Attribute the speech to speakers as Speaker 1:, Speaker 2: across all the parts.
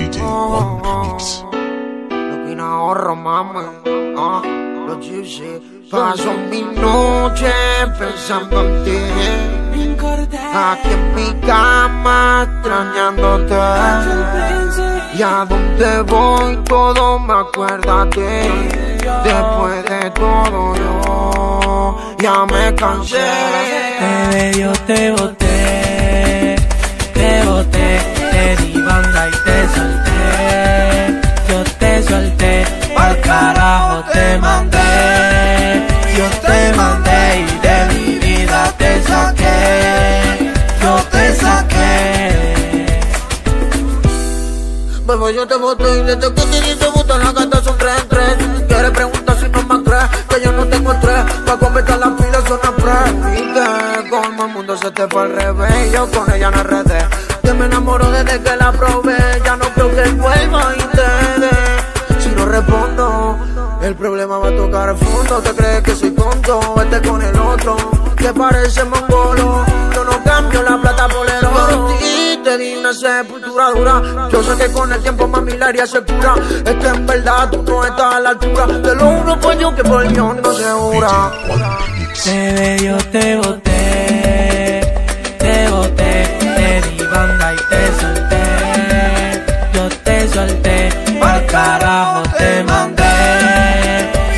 Speaker 1: DJ One Mix.
Speaker 2: Lo que no ahorro, mami. Los gypsy. Paso mi noche pensando en ti. Aquí en mi cama extrañándote. Y a donde voy todo me acuerda de ti. Después de todo yo ya me cansé.
Speaker 3: Bebé, yo te boté, te di banda y te solté. Yo te solté, pa'l carajo te mandé. Yo te mandé y de mi vida te saqué. Yo te saqué.
Speaker 2: Bebé, yo te boté y desde que te di te boté la gata son 3 en 3. Quieres preguntar si no me crees que yo no tengo estrés. Pa' completar las pilas son express. Y que como el mundo se te fue al revés, yo con ella no enredé. Que me enamoro desde que la probé. Ya no creo que vuelva y te dé. Si no respondo, el problema va a tocar el fondo. ¿Te crees que soy tonto? Vete con el otro, que parece mongolo. Yo no cambio la plata por el oro. Por ti te di una sepultura dura. Yo sé que con el tiempo mami la herida se cura. Es que en verdad tú no estás a la altura de lo uno por yo que por yo no se jura.
Speaker 1: DJ One Mix.
Speaker 3: Bebé, yo te boté, te di banda y te solté. Yo te solté, pa'l carajo te mandé.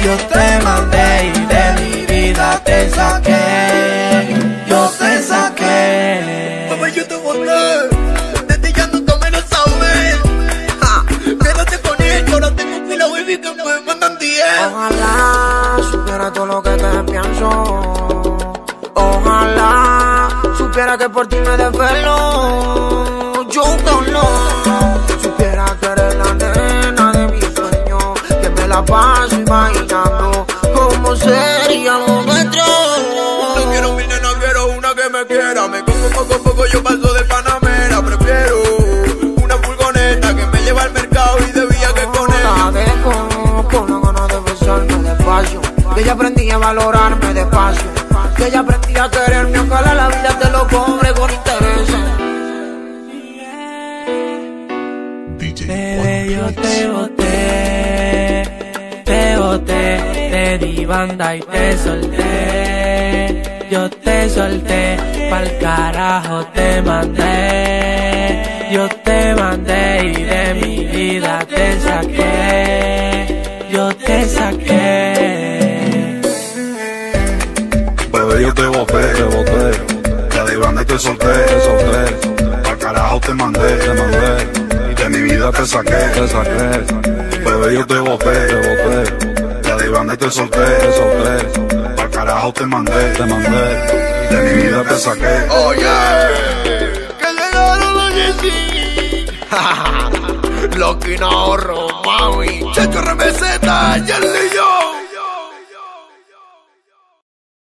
Speaker 3: Yo te mandé y de mi vida te saqué. Yo te saqué.
Speaker 2: Papá, yo te boté. Desde ya nunca me lo sabes. Quédate con él, yo no tengo pila, baby, que me mandan 10. Ojalá supiera todo lo que te pienso. Ojalá supiera que por ti me desvelo. Yo no supiera que eres la nena de mi sueño. Que me la paso imaginando cómo sería lo nuestro. No quiero mi nena, quiero una que me quiera. Me como poco a poco, yo paso de Panamera. Prefiero una furgoneta que me lleva al mercado y de vía que con ella. La dejo con la gana de besarme despacio. Que ella aprendí a valorarme despacio. Que ella aprendí a quererme, ojalá la vida te lo cobre con interés.
Speaker 1: DJ
Speaker 3: Bebé,
Speaker 1: One
Speaker 3: yo
Speaker 1: Mix.
Speaker 3: te boté, te di banda y te solté. Yo te solté, pa'l carajo te mandé. Yo te mandé y de mi vida te saqué. Yo te saqué.
Speaker 4: Bebé, yo te boté, te di banda y te solté, pa'l carajo te mandé, y de mi vida te saqué, Bebé, yo te boté, te di banda y te solté, pa'l carajo te mandé, y de mi vida te saqué.
Speaker 2: Oye, que llegaron los Yeezy. Lo que no ahorro, mami. Checho RMZ, Jelly Yo.